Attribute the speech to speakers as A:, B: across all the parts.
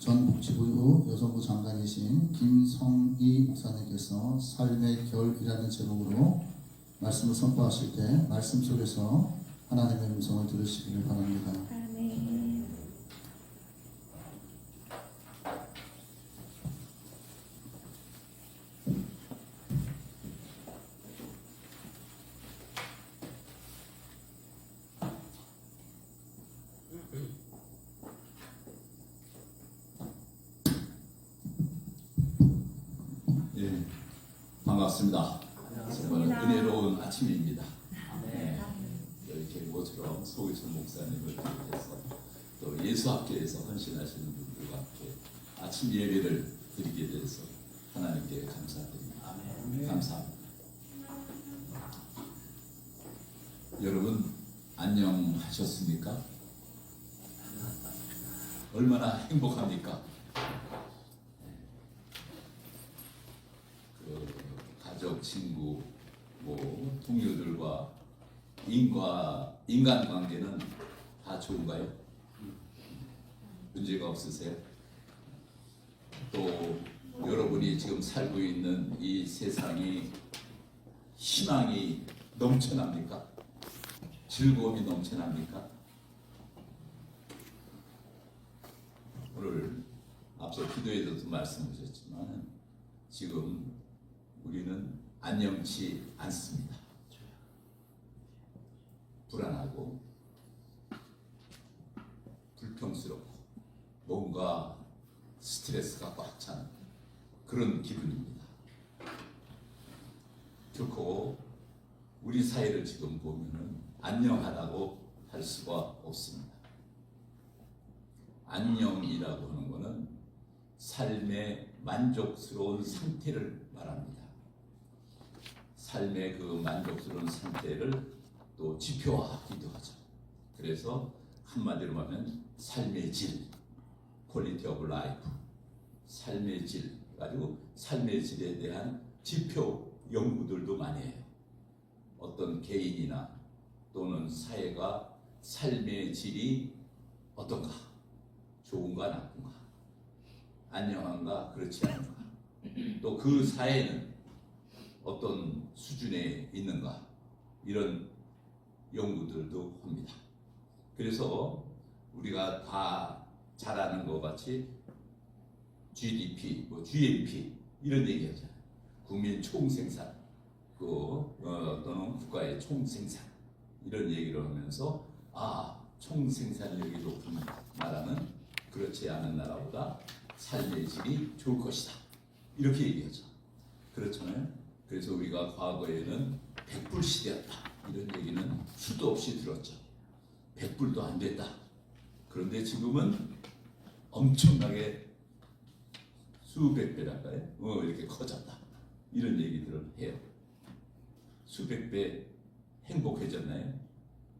A: 전 복지부 여성부 장관이신 김성희 목사님께서 삶의 결이라는 제목으로 말씀을 선포하실 때 말씀 속에서 하나님의 음성을 들으시기를 바랍니다.
B: 아멘.
C: 예, 반갑습니다. 정말 은혜로운 아침입니다. 네, 이렇게 모처럼 소기천 목사님을 비롯해서 또 예수학교에서 헌신하시는 분들과 함께 아침 예배를 드리게 돼서 하나님께 감사드립니다. 감사합니다. 여러분 안녕하셨습니까? 얼마나 행복합니까? 가족, 친구, 동료들과 인간관계는 다 좋은가요? 문제가 없으세요? 또 여러분이 지금 살고 있는 이 세상이 희망이 넘쳐납니까? 즐거움이 넘쳐납니까? 오늘 앞서 기도에서도 말씀하셨지만 지금 우리는 안녕치 않습니다. 불안하고 불평스럽고 뭔가 스트레스가 꽉 찬 그런 기분입니다. 결코 우리 사회를 지금 보면은 안녕하다고 할 수가 없습니다. 안녕이라고 하는 것은 삶의 만족스러운 상태를 말합니다. 삶의 그 만족스러운 상태를 또 지표화하기도 하죠. 그래서 한마디로 말하면 삶의 질, quality of life, 삶의 질, 가지고 삶의 질에 대한 지표 연구들도 많이 해요. 어떤 개인이나 또는 사회가 삶의 질이 어떤가, 좋은가 나쁜가, 안녕한가 그렇지 않은가, 또 그 사회는 어떤 수준에 있는가 이런 연구들도 합니다. 그래서 우리가 다 잘 아는 것 같이 GDP, GNP 이런 얘기하잖아요. 국민 총생산, 또는 국가의 총생산 이런 얘기를 하면서 총생산력이 높은 나라는 그렇지 않은 나라보다 삶의 질이 좋을 것이다 이렇게 얘기하죠. 그렇잖아요. 그래서 우리가 과거에는 100불 시대였다 이런 얘기는 수도 없이 들었죠. 100불도 안 됐다. 그런데 지금은 엄청나게 수백 배랄까요? 이렇게 커졌다 이런 얘기들을 해요. 수백 배 행복해졌나요?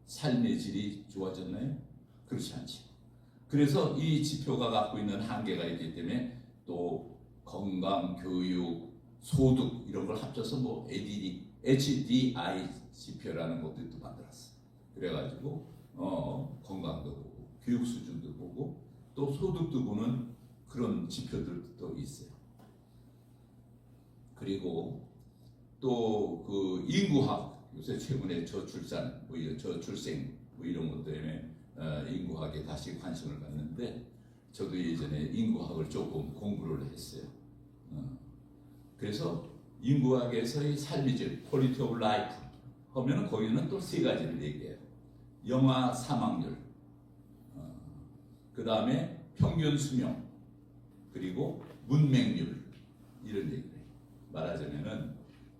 C: 삶의 질이 좋아졌나요? 그렇지 않죠. 그래서 이 지표가 갖고 있는 한계가 있기 때문에 또 건강, 교육, 소득 이런 걸 합쳐서 HDI 지표라는 것도 또 만들었어요. 그래가지고 건강도 보고 교육 수준도 보고 또 소득도 보는 그런 지표들도 있어요. 그리고 또 그 인구학 요새 최근에 저출산, 저출생 이런 것 때문에 인구학에 다시 관심을 갖는데 저도 예전에 인구학을 조금 공부를 했어요. 그래서 인구학에서의 삶의 질, quality of life 하면 거기는 또 세 가지를 얘기해요. 영아 사망률, 그 다음에 평균 수명, 그리고 문맹률 이런 얘기를 해요. 말하자면은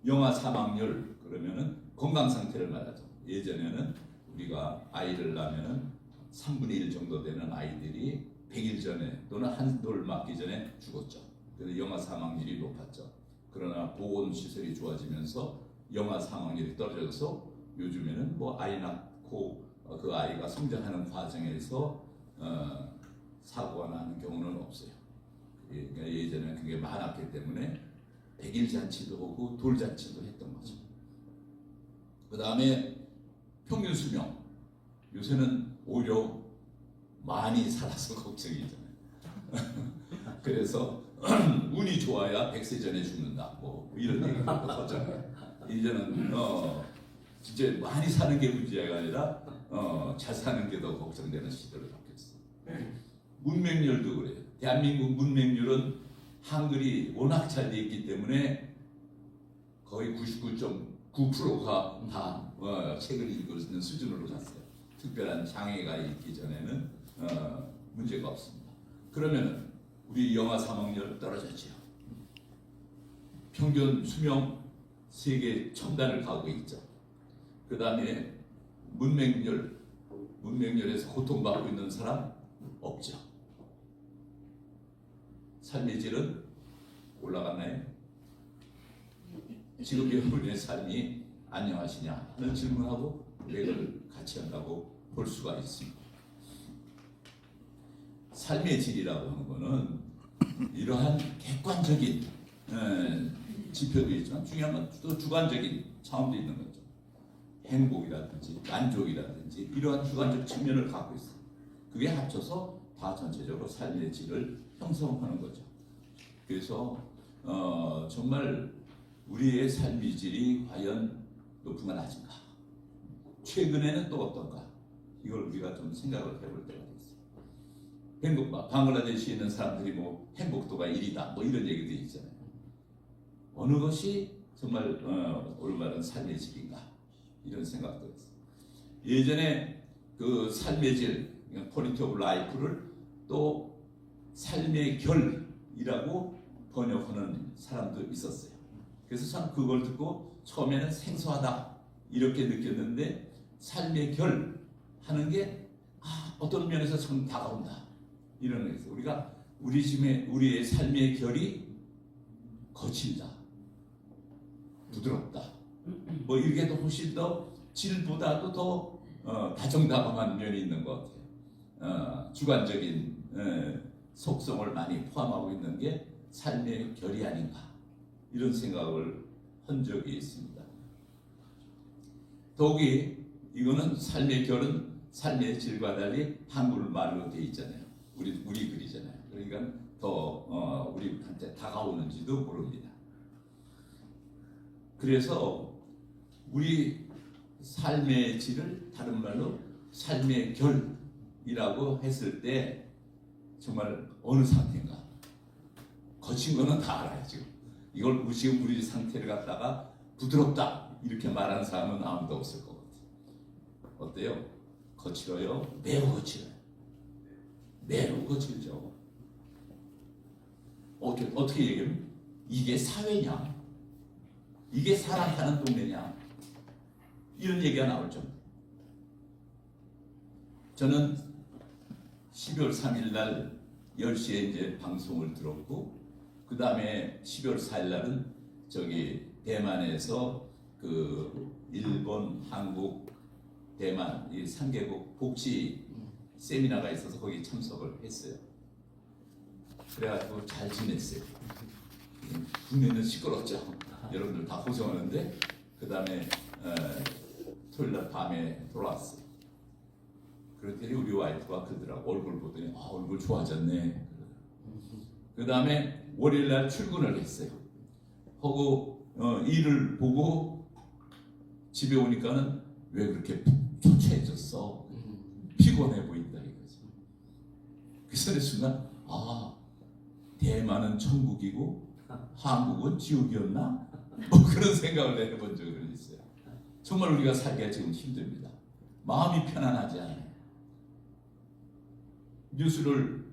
C: 영아 사망률 그러면은 건강 상태를 말하죠. 예전에는 우리가 아이를 낳으면은 3분의 1 정도 되는 아이들이 100일 전에 또는 한 돌 맞기 전에 죽었죠. 그래서 영아 사망률이 높았죠. 그러나 보건시설이 좋아지면서 영아 사망률이 떨어져서 요즘에는 아이 낳고 그 아이가 성장하는 과정에서 사고가 나는 경우는 없어요. 그러니까 예전에는 그게 많았기 때문에 100일 잔치도 하고 돌잔치도 했던 거죠. 그 다음에 평균 수명. 요새는 오히려 많이 살아서 걱정이잖아요. 그래서 운이 좋아야 100세 전에 죽는다. 뭐 이런 얘기가 하잖아요. 이제는 진짜 많이 사는 게 문제가 아니라 잘 사는 게 더 걱정되는 시대로 바뀌었어. 문맹률도 그래요. 대한민국 문맹률은 한글이 워낙 잘 돼 있기 때문에 거의 99.9%가 다 책을 읽을 수 있는 수준으로 갔어요. 특별한 장애가 있기 전에는 문제가 없습니다. 그러면 우리 영아 사망률 떨어졌죠. 평균 수명 세계 첨단을 가고 있죠. 그 다음에 문맹률에서 고통받고 있는 사람 없죠. 삶의 질은 올라갔나요? 지금 여러분의 삶이 안녕하시냐 하는 질문하고 맥을 같이 한다고 볼 수가 있습니다. 삶의 질이라고 하는 것은 이러한 객관적인 지표도 있지만 중요한 건 또 주관적인 차원도 있는 거죠. 행복이라든지 만족이라든지 이러한 주관적 측면을 갖고 있어요. 그게 합쳐서 다 전체적으로 삶의 질을 형성하는 거죠. 그래서 정말 우리의 삶의 질이 과연 높은가 낮은가, 최근에는 또 어떤가, 이걸 우리가 좀 생각을 해볼 때가 됐어요. 방글라데시에 있는 사람들이 뭐 행복도가 1이다 뭐 이런 얘기도 있잖아요. 어느 것이 정말 올바른 삶의 질인가, 이런 생각도 했어요. 예전에 그 삶의 질, 퀄리티 오브 라이프를 또 삶의 결이라고 번역하는 사람도 있었어요. 그래서 참 그걸 듣고 처음에는 생소하다 이렇게 느꼈는데, 삶의 결 하는 게 어떤 면에서 참 다가온다 이런 거였어요. 우리가 우리의 삶의 결이 거칠다, 부드럽다, 뭐 이게 더 훨씬 더 질보다도 더 다정다감한 면이 있는 것 같아요. 주관적인 속성을 많이 포함하고 있는 게 삶의 결이 아닌가, 이런 생각을 한 적이 있습니다. 더욱이 이거는 삶의 결은 삶의 질과 달리 한글말로 되어 있잖아요. 우리 글이잖아요. 그러니까 더 우리한테 다가오는지도 모릅니다. 그래서 우리 삶의 질을 다른 말로 삶의 결이라고 했을 때 정말 어느 상태인가, 거친 거는 다 알아요. 지금 지금 우리 상태를 갖다가 부드럽다 이렇게 말하는 사람은 아무도 없을 것 같아요. 어때요? 거칠어요? 매우 거칠어요. 매우 거칠죠. 어떻게 얘기하면 이게 사회냐, 이게 사람 사는 동네냐, 이런 얘기가 나올 정도. 저는 12월 3일 날 10시에 이제 방송을 들었고, 그 다음에 12월 4일 날은 저기 대만에서 그 일본, 한국, 대만 이 3개국 복지 세미나가 있어서 거기 참석을 했어요. 그래가지고 잘 지냈어요. 국내는 시끄럽죠. 여러분들 다 고생하는데, 그 다음에 토요일날 밤에 돌아왔어요. 그랬더니 우리 와이프가 그러더라고. 얼굴 보더니 얼굴 좋아졌네. 그 다음에 월요일날 출근을 했어요. 하고 일을 보고 집에 오니까는 왜 그렇게 초췌해졌어, 피곤해 보인다 이거지. 그래서 순간 대만은 천국이고 한국은 지옥이었나? 뭐 그런 생각을 해본 적이 있어요. 정말 우리가 살기가 지금 힘듭니다. 마음이 편안하지 않아요. 뉴스를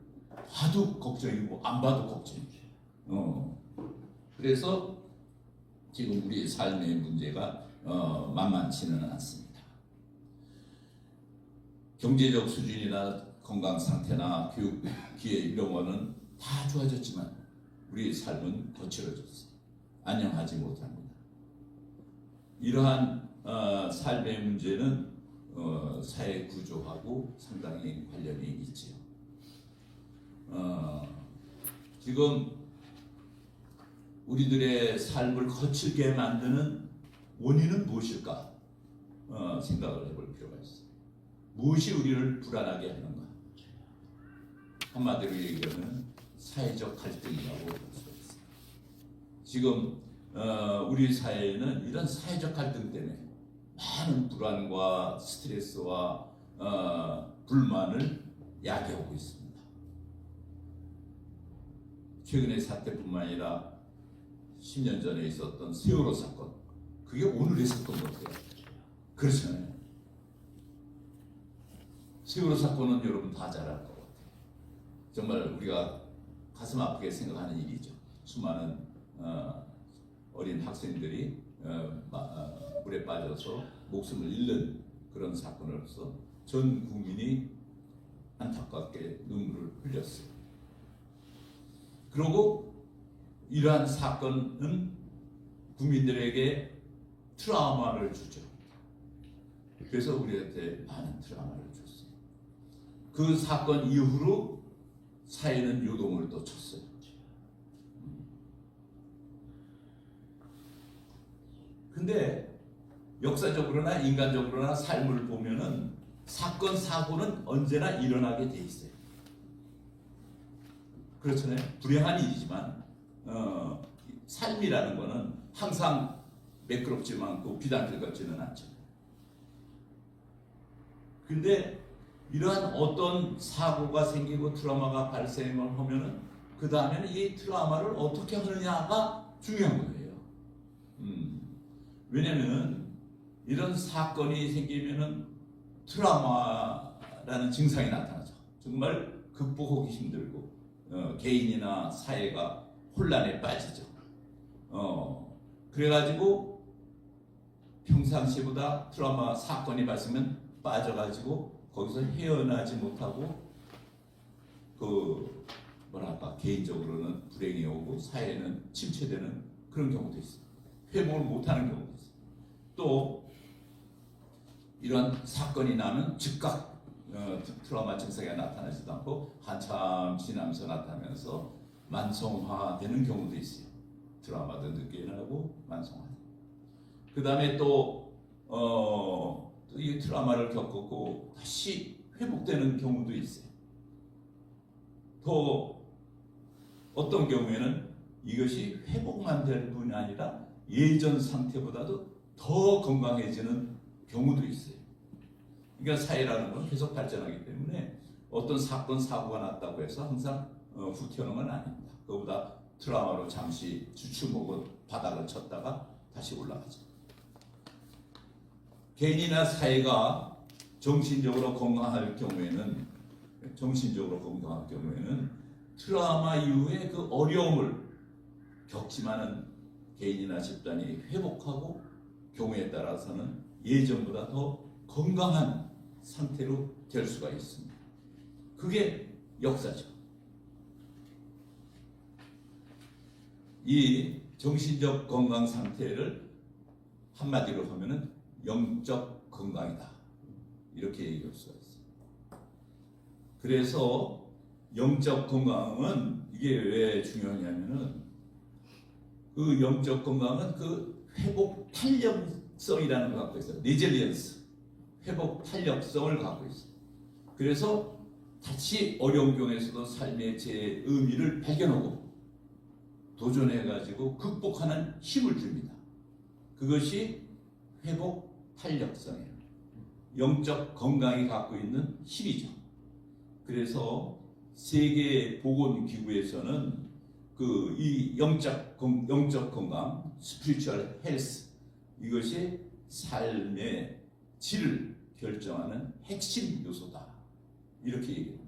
C: 봐도 걱정이고 안 봐도 걱정이에요. 그래서 지금 우리의 삶의 문제가 만만치는 않습니다. 경제적 수준이나 건강 상태나 교육 기회 이런 거는 다 좋아졌지만 우리의 삶은 거칠어졌어요. 안녕하지 못합니다. 이러한 삶의 문제는 사회 구조하고 상당히 관련이 있지요. 지금 우리들의 삶을 거칠게 만드는 원인은 무엇일까 생각을 해볼 필요가 있어요. 무엇이 우리를 불안하게 하는가? 한마디로 얘기하면 사회적 갈등이라고 볼 수가 있습니다. 지금 우리 사회는 이런 사회적 갈등 때문에 많은 불안과 스트레스와 불만을 야기하고 있습니다. 최근의 사태뿐만 아니라 10년 전에 있었던 세월호 사건, 그게 오늘 있었던 것 같아요. 그렇잖아요. 세월호 사건은 여러분 다 잘 알 것 같아요. 정말 우리가 가슴 아프게 생각하는 일이죠. 수많은 어린 학생들이 물에 빠져서 목숨을 잃는 그런 사건으로서 전 국민이 안타깝게 눈물을 흘렸어요. 그리고 이러한 사건은 국민들에게 트라우마를 주죠. 그래서 우리한테 많은 트라우마를 줬어요. 그 사건 이후로 사회는 요동을 또 쳤어요. 근데 역사적으로나 인간적으로나 삶을 보면은 사건 사고는 언제나 일어나게 돼 있어요. 그렇잖아요. 불행한 일이지만 삶이라는 거는 항상 매끄럽지만 않고 비단길 같지는 않죠. 근데 이러한 어떤 사고가 생기고 트라우마가 발생을 하면은 그 다음에는 이 트라우마를 어떻게 하느냐가 중요한 거예요. 왜냐면은 이런 사건이 생기면은 트라우마라는 증상이 나타나죠. 정말 극복하기 힘들고 개인이나 사회가 혼란에 빠지죠. 그래가지고 평상시보다 트라우마 사건이 발생하면 빠져가지고 거기서 헤어나지 못하고 개인적으로는 불행이 오고 사회는 침체되는 그런 경우도 있어요. 회복을 못하는 경우도 있어요. 또 이런 사건이 나면 즉각 트라우마 증상이 나타나지도 않고 한참 지나면서 나타나면서 만성화되는 경우도 있어요. 트라우마도 늦게 일어나고 만성화. 그 다음에 또 이 트라우마를 겪고 다시 회복되는 경우도 있어요. 또 어떤 경우에는 이것이 회복만 될 뿐이 아니라 예전 상태보다도 더 건강해지는 경우도 있어요. 그러니까 사회라는 건 계속 발전하기 때문에 어떤 사건 사고가 났다고 해서 항상 후퇴하는 건 아닙니다. 그거보다 트라우마로 잠시 주춤하고 바닥을 쳤다가 다시 올라가죠. 개인이나 사회가 정신적으로 건강할 경우에는 트라우마 이후에 그 어려움을 겪지만은 개인이나 집단이 회복하고 경우에 따라서는 예전보다 더 건강한 상태로 될 수가 있습니다. 그게 역사죠. 이 정신적 건강 상태를 한마디로 하면은 영적 건강이다. 이렇게 얘기할 수가 있어요. 그래서 영적 건강은 이게 왜 중요하냐면은 그 영적 건강은 그 회복 탄력성이라는 걸 갖고 있어요. 리질리언스. 회복 탄력성을 갖고 있어요. 그래서 다시 어려운 경우에서도 삶의 제 의미를 발견하고 도전해가지고 극복하는 힘을 줍니다. 그것이 회복 탄력성이에요. 영적 건강이 갖고 있는 힘이죠. 그래서 세계 보건기구에서는 이 영적 건강, spiritual health, 이것이 삶의 질을 결정하는 핵심 요소다. 이렇게 얘기합니다.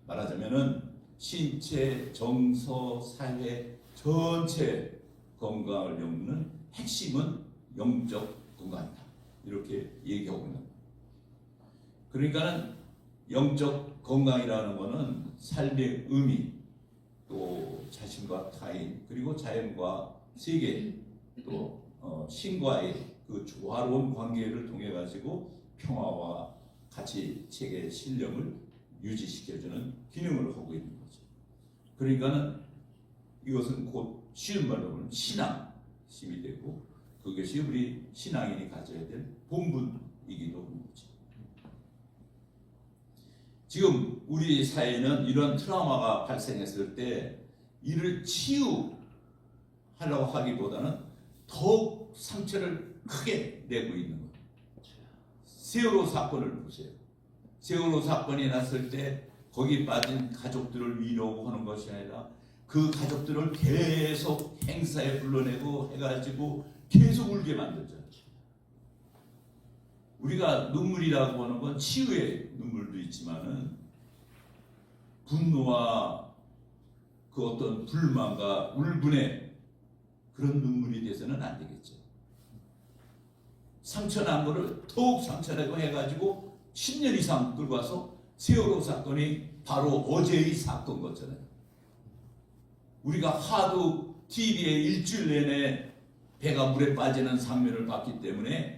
C: 말하자면은 신체, 정서, 사회 전체 건강을 이루는 핵심은 영적 건강이다. 이렇게 얘기하고 있는 겁니다. 그러니까는 영적 건강이라는 것은 삶의 의미, 또 자신과 타인, 그리고 자연과 세계, 또 신과의 그 조화로운 관계를 통해 가지고 평화와 가치 체계 신념을 유지시켜주는 기능을 하고 있는 거죠. 그러니까는 이것은 곧 쉬운 말로 보면 신앙심이 되고 그것이 우리 신앙인이 가져야 될 본분이기도 합니다. 지금 우리 사회는 이런 트라우마가 발생했을 때 이를 치유하려고 하기보다는 더욱 상처를 크게 내고 있는 거예요. 세월호 사건을 보세요. 세월호 사건이 났을 때 거기 빠진 가족들을 위로하는 것이 아니라 그 가족들을 계속 행사에 불러내고 해가지고 계속 울게 만들죠. 우리가 눈물이라고 하는 건 치유의 눈물도 있지만은 분노와 그 어떤 불만과 울분의 그런 눈물이 돼서는 안 되겠죠. 상처난 거를 더욱 상처내고 해가지고 10년 이상 끌고 와서 세월호 사건이 바로 어제의 사건 같잖아요. 우리가 하도 TV에 일주일 내내 배가 물에 빠지는 장면을 봤기 때문에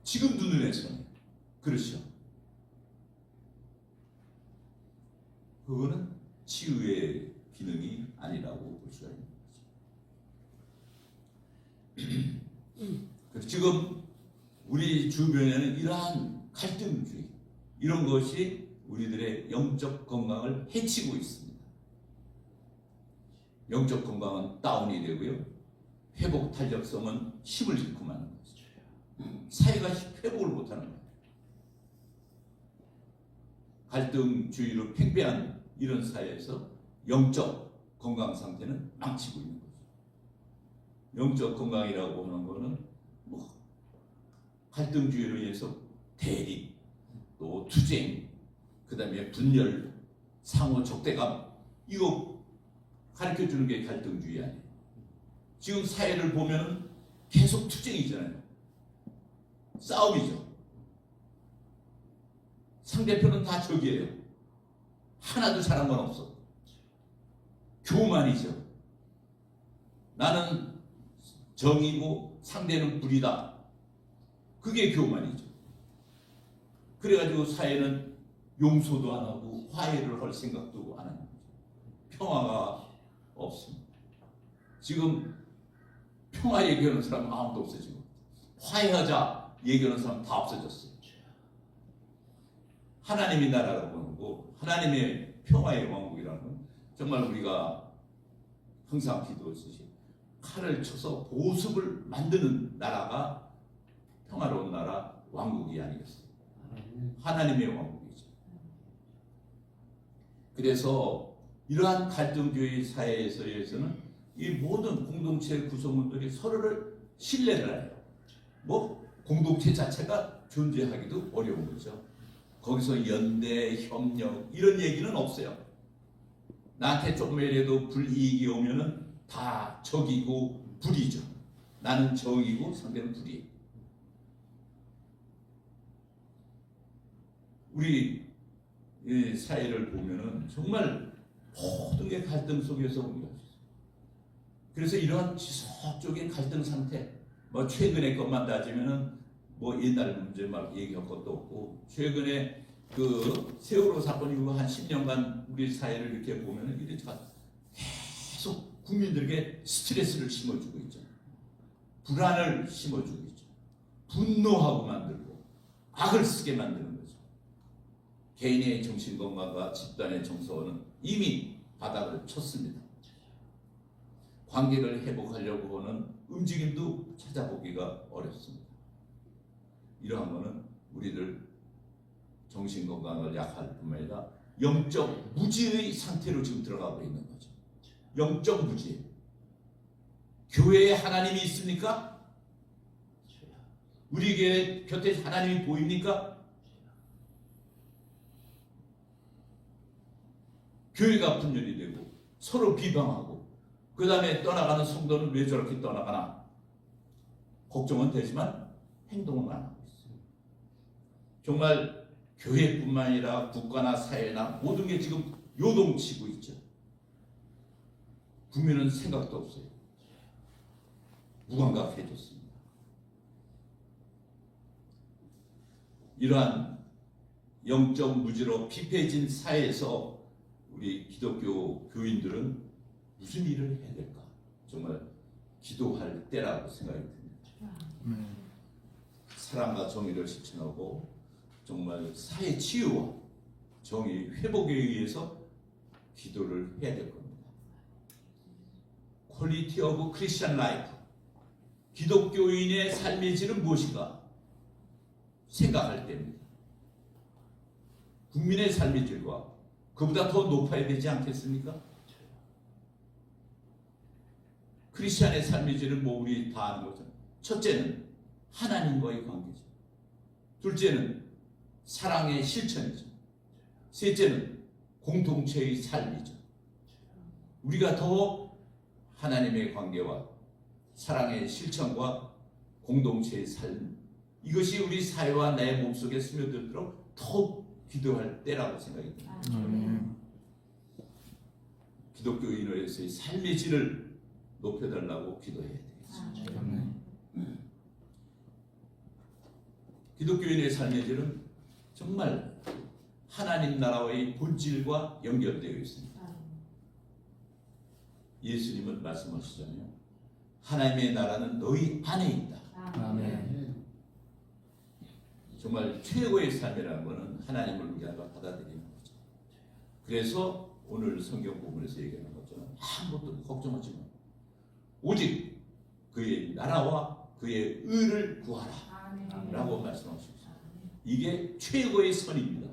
C: 지금도 눈에 선해요. 그렇죠. 그거는 치유의 기능이 아니라고 볼 수가 있는 거죠. 지금 우리 주변에는 이러한 갈등주의, 이런 것이 우리들의 영적 건강을 해치고 있습니다. 영적 건강은 다운이 되고요. 회복 탄력성은 힘을 잃고 마는 거죠. 사회가 회복을 못하는 거예요. 갈등주의로 팽배한 이런 사회에서 영적 건강 상태는 망치고 있는 거죠. 영적 건강이라고 하는 거는 뭐 갈등주의로 인해서 대립, 또 투쟁, 그 다음에 분열, 상호 적대감, 이거 가르쳐주는 게 갈등주의 아니에요. 지금 사회를 보면 계속 투쟁이잖아요. 싸움이죠. 상대편은 다 적이에요. 하나도 잘한 건 없어. 교만이죠. 나는 정이고 상대는 불이다. 그게 교만이죠. 그래가지고 사회는 용서도 안 하고 화해를 할 생각도 안 하는 거죠. 평화가 없습니다. 지금 평화 얘기하는 사람 아무도 없어요. 지금 화해하자 얘기하는 사람 다 없어졌어요. 하나님의 나라라고 하는 거, 하나님의 평화의 왕국이라는 건 정말 우리가 항상 기도했듯이 칼을 쳐서 보습을 만드는 나라가 평화로운 나라, 왕국이 아니겠어요. 하나님의 왕국이죠. 그래서 이러한 갈등주의 사회에서는 이 모든 공동체 구성원들이 서로를 신뢰를 해요. 뭐 공동체 자체가 존재하기도 어려운 거죠. 거기서 연대, 협력 이런 얘기는 없어요. 나한테 조금이라도 불이익이 오면은 다 적이고 불이죠. 나는 정이고 상대는 불이에요. 우리 사회를 보면은 정말 모든 게 갈등 속에서 우리가 있어요. 그래서 이런 지속적인 갈등 상태, 뭐 최근의 것만 따지면은 뭐 옛날 문제 막 얘기할 것도 없고, 최근에 그 세월호 사건 이후 한 10년간 우리 사회를 이렇게 보면은 이렇게 계속 국민들에게 스트레스를 심어주고 있죠. 불안을 심어주고 있죠. 분노하고 만들고 악을 쓰게 만드는 거죠. 개인의 정신건강과 집단의 정서는 이미 바닥을 쳤습니다. 관계를 회복하려고 하는 움직임도 찾아보기가 어렵습니다. 이러한 것은 우리들 정신건강을 약할 뿐만 아니라 영적 무지의 상태로 지금 들어가고 있는 거죠. 영적 무지. 교회에 하나님이 있습니까? 우리 교회 곁에 하나님이 보입니까? 교회가 분열이 되고 서로 비방하고 그 다음에 떠나가는 성도는 왜 저렇게 떠나가나 걱정은 되지만 행동은 안 하고 있어요. 정말 교회뿐만 아니라 국가나 사회나 모든 게 지금 요동치고 있죠. 국민은 생각도 없어요. 무감각해졌습니다. 이러한 영적 무지로 피폐해진 사회에서 우리 기독교 교인들은 무슨 일을 해야 될까? 정말 기도할 때라고 생각이 듭니다. 사랑과 정의를 실천하고 정말 사회 치유와 정의 회복에 의해서 기도를 해야 될 겁니다. 퀄리티 오브 크리스천 라이프, 기독교인의 삶의 질은 무엇인가 생각할 때입니다. 국민의 삶의 질과 그보다 더 높아야 되지 않겠습니까? 크리스천의 삶의 질은 뭐 우리 다 아는 거죠. 첫째는 하나님과의 관계죠. 둘째는 사랑의 실천이죠. 셋째는 공동체의 삶이죠. 우리가 더 하나님의 관계와 사랑의 실천과 공동체의 삶, 이것이 우리 사회와 내 몸속에 스며들도록 더욱 기도할 때라고 생각이 듭니다. 기독교인으로서의 삶의 질을 높여달라고 기도해야 되겠습니다. 기독교인의 삶의 질은 정말 하나님 나라의 본질과 연결되어 있습니다. 예수님은 말씀하시잖아요. 하나님의 나라는 너희 안에 있다. 정말 최고의 삶이라는 것은 하나님을 우리가 받아들이는 거죠. 그래서 오늘 성경 부분에서 얘기하는 것처럼 아무것도 걱정하지 마. 오직 그의 나라와 그의 의를 구하라 라고 말씀하시고 있습니다. 이게 최고의 선입니다.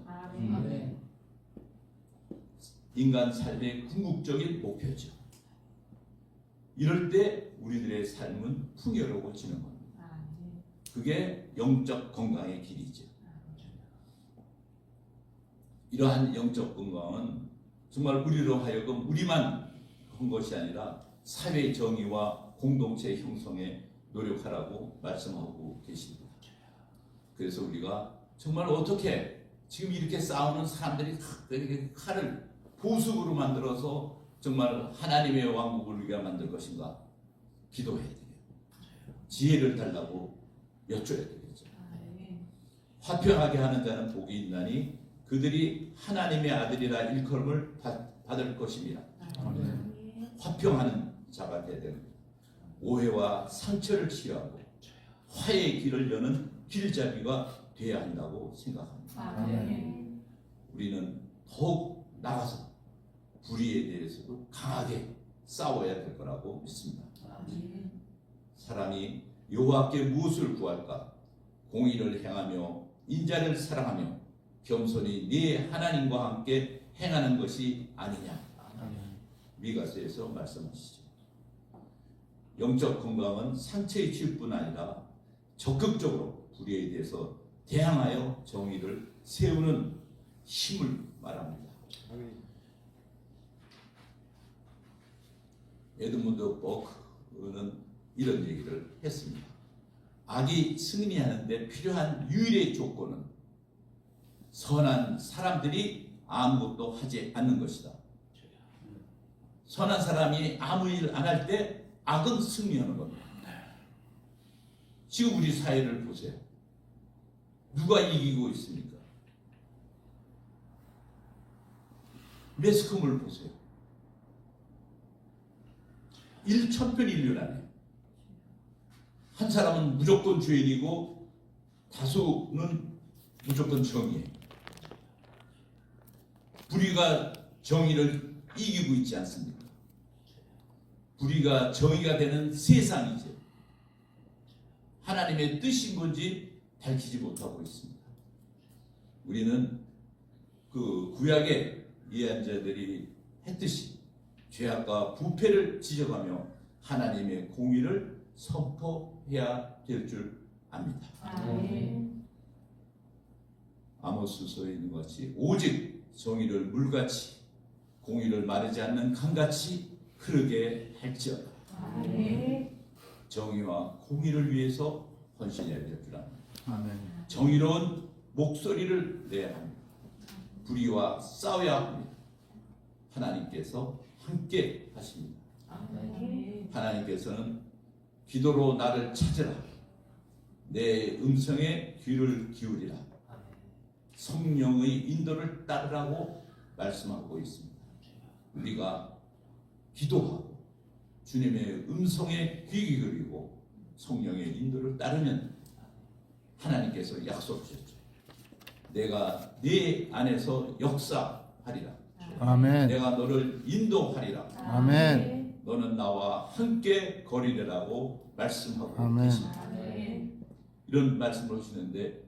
C: 인간 삶의 궁극적인 목표죠. 이럴 때 우리들의 삶은 풍요로워지는 겁니다. 그게 영적 건강의 길이죠. 이러한 영적 건강은 정말 우리로 하여금 우리만 한 것이 아니라 사회 정의와 공동체 형성에 노력하라고 말씀하고 계십니다. 그래서 우리가 정말 어떻게 지금 이렇게 싸우는 사람들이 칼을 보습으로 만들어서 정말 하나님의 왕국을 우리가 만들 것인가 기도해야 돼요. 지혜를 달라고 여쭤야 되겠죠. 화평하게 하는 자는 복이 있나니 그들이 하나님의 아들이라 일컬음을 받을 것입니다. 화평하는 자가 되어야 됩니다. 오해와 상처를 치유하고 화해의 길을 여는 길잡이가 되어야 한다고 생각합니다. 우리는 더욱 나가서 불의에 대해서도 강하게 싸워야 될 거라고 믿습니다. 사람이 여호와께 무엇을 구할까? 공의를 행하며 인자를 사랑하며 겸손히 네 하나님과 함께 행하는 것이 아니냐. 미가서에서 말씀하시죠. 영적 건강은 상처의 치유뿐 아니라 적극적으로 불의에 대해서 대항하여 정의를 세우는 힘을 말합니다. 에드문드 버크는 이런 얘기를 했습니다. 악이 승리하는데 필요한 유일의 조건은 선한 사람들이 아무것도 하지 않는 것이다. 선한 사람이 아무 일 안 할 때 악은 승리하는 겁니다. 지금 우리 사회를 보세요. 누가 이기고 있습니까? 매스컴을 보세요. 1,000편일률하네. 한 사람은 무조건 죄인이고 다수는 무조건 정의해. 불의가 정의를 이기고 있지 않습니까? 불의가 정의가 되는 세상이죠. 하나님의 뜻인 건지 밝히지 못하고 있습니다. 우리는 그 구약의 예언자들이 했듯이 죄악과 부패를 지적하며 하나님의 공의를 선포해야 될 줄 압니다. 아모스서에 있는 것 같이 오직 정의를 물같이 공의를 마르지 않는 강같이 흐르게 할지어다. 정의와 공의를 위해서 헌신해야 될 줄 압니다. 정의로운 목소리를 내야 합니다. 불의와 싸워야 합니다. 하나님께서 함께 하십니다. 하나님께서는 기도로 나를 찾으라. 내 음성에 귀를 기울이라. 성령의 인도를 따르라고 말씀하고 있습니다. 우리가 기도하고 주님의 음성에 귀 기울이고 성령의 인도를 따르면 하나님께서 약속하셨죠. 내가 네 안에서 역사하리라.
A: 아멘.
C: 내가 너를 인도하리라.
A: 아멘.
C: 너는 나와 함께 거리리라고 말씀하고
A: 아멘.
C: 계십니다. 이런 말씀을 하시는데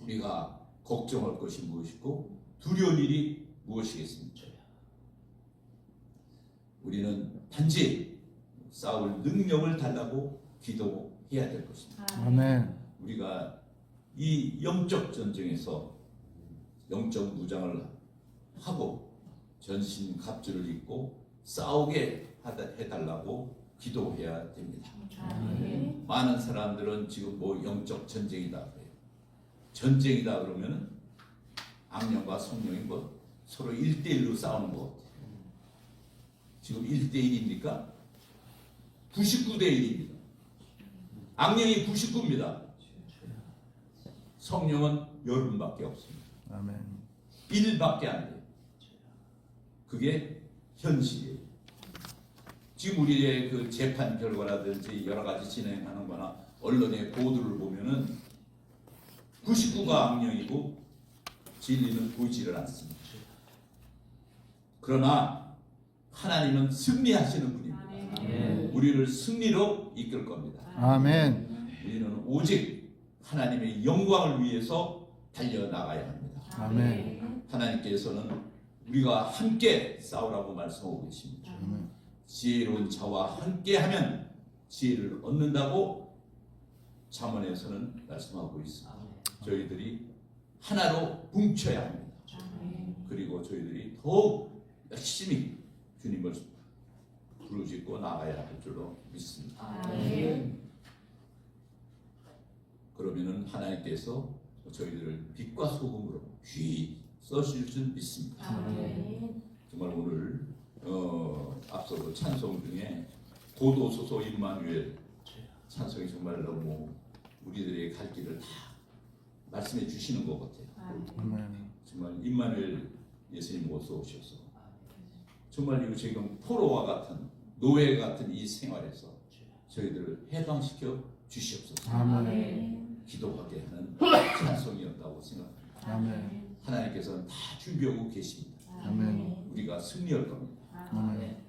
C: 우리가 걱정할 것이 무엇이고 두려운 일이 무엇이겠습니까? 우리는 단지 싸울 능력을 달라고 기도해야 될 것입니다.
A: 아멘.
C: 우리가 이 영적 전쟁에서 영적 무장을 하고 전신 갑주를 입고 싸우게 해달라고 기도해야 됩니다. 많은 사람들은 지금 뭐 영적 전쟁이다 그래요. 전쟁이다 그러면 악령과 성령이 뭐 서로 1대1로 싸우는 것 같아요. 지금 1대1입니까? 99대 1입니다. 악령이 99입니다. 성령은 여러분밖에 없습니다.
A: 아멘.
C: 1밖에 안 돼요. 그게 현실이에요. 지금 우리의 그 재판 결과라든지 여러 가지 진행하는 거나 언론의 보도를 보면은 99가 악령이고 진리는 보이지를 않습니다. 그러나 하나님은 승리하시는 분입니다.
B: 아멘.
C: 우리를 승리로 이끌 겁니다.
A: 아멘.
C: 우리는 오직 하나님의 영광을 위해서 달려나가야 합니다.
A: 아멘.
C: 하나님께서는 우리가 함께 싸우라고 말씀하고 계십니다.
A: 아멘.
C: 지혜로운 자와 함께하면 지혜를 얻는다고 잠언에서는 말씀하고 있습니다. 저희들이 하나로 뭉쳐야 합니다. 그리고 저희들이 더욱 열심히 주님을 부르짖고 나가야 할 줄로 믿습니다. 그러면은 하나님께서 저희들을 빛과 소금으로 귀히 써주실 줄 믿습니다. 정말 오늘 앞서 그 찬송 중에 고도소서 임마누엘 찬송이 정말 너무 우리들의 갈 길을 다 말씀해 주시는 것 같아요.
A: 아멘.
C: 정말 임마누엘 예수님 모셔 오셔서 정말 이 지금 포로와 같은 노예 같은 이 생활에서 저희들을 해방시켜 주시옵소서.
A: 아멘.
C: 기도하게 하는 찬송이었다고 생각합니다.
A: 아멘.
C: 하나님께서는 다 준비하고 계십니다.
A: 아멘.
C: 우리가 승리할 겁니다.
A: 아멘.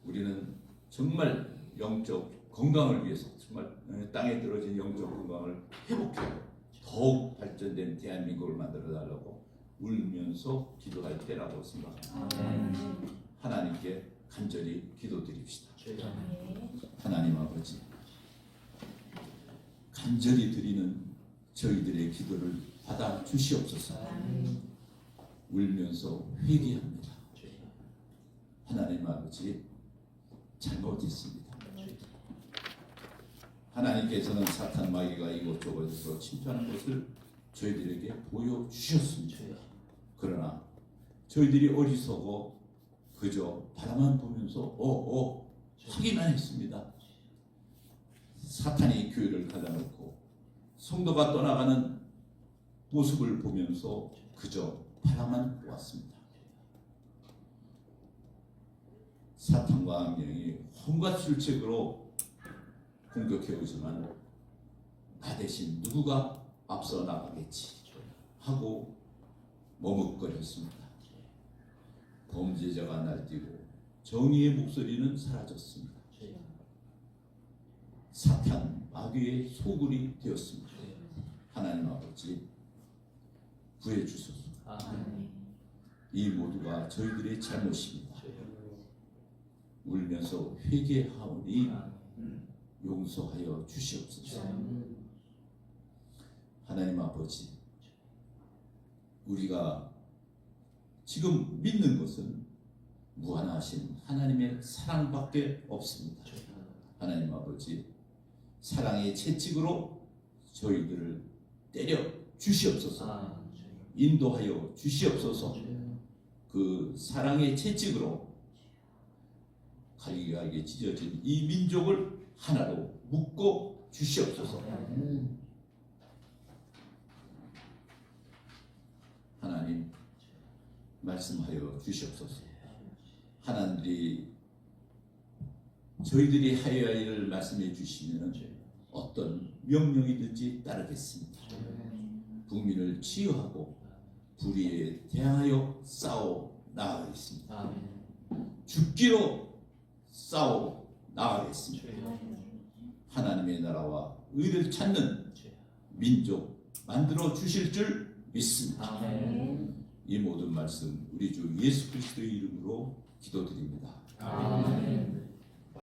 C: 우리는 정말 영적 건강을 위해서 정말 땅에 떨어진 영적 건강을 회복하고 더욱 발전된 대한민국을 만들어 달라고 울면서 기도할 때라고 생각합니다. 하나님께 간절히 기도드립시다. 하나님 아버지, 간절히 드리는 저희들의 기도를 받아 주시옵소서. 울면서 회개합니다. 하나님 아버지, 잘못했습니다. 하나님께서는 사탄 마귀가 이곳저곳에서 침투하는 것을 저희들에게 보여주셨습니다. 그러나 저희들이 어리석어 그저 바라만 보면서 하기만 했습니다. 사탄이 교회를 갈라놓고 성도가 떠나가는 모습을 보면서 그저 바라만 보았습니다. 사탄과 악령이 온갖 술책으로 공격해 오지만 나 대신 누구가 앞서 나가겠지 하고 머뭇거렸습니다. 범죄자가 날뛰고 정의의 목소리는 사라졌습니다. 사탄 마귀의 소굴이 되었습니다. 하나님 아버지, 구해 주소서. 이 모두가 저희들의 잘못입니다. 울면서 회개하오니 용서하여 주시옵소서. 하나님 아버지, 우리가 지금 믿는 것은 무한하신 하나님의 사랑밖에 없습니다. 하나님 아버지, 사랑의 채찍으로 저희들을 때려 주시옵소서. 인도하여 주시옵소서. 그 사랑의 채찍으로 갈기갈기 찢어진 이 민족을 하나로 묶어 주시옵소서. 하나님, 말씀하여 주시옵소서. 하나님이 저희들이 하여야 할 일을 말씀해 주시면 어떤 명령이든지 따르겠습니다. 국민을 치유하고 불의에 대항하여 싸워 나가겠습니다.
B: 아멘.
C: 죽기로 싸워 나가겠습니다.
B: 주여.
C: 하나님의 나라와 의를 찾는
B: 주여.
C: 민족 만들어 주실 줄 믿습니다.
B: 아멘.
C: 이 모든 말씀 우리 주 예수 그리스도의 이름으로 기도드립니다.
B: 아멘.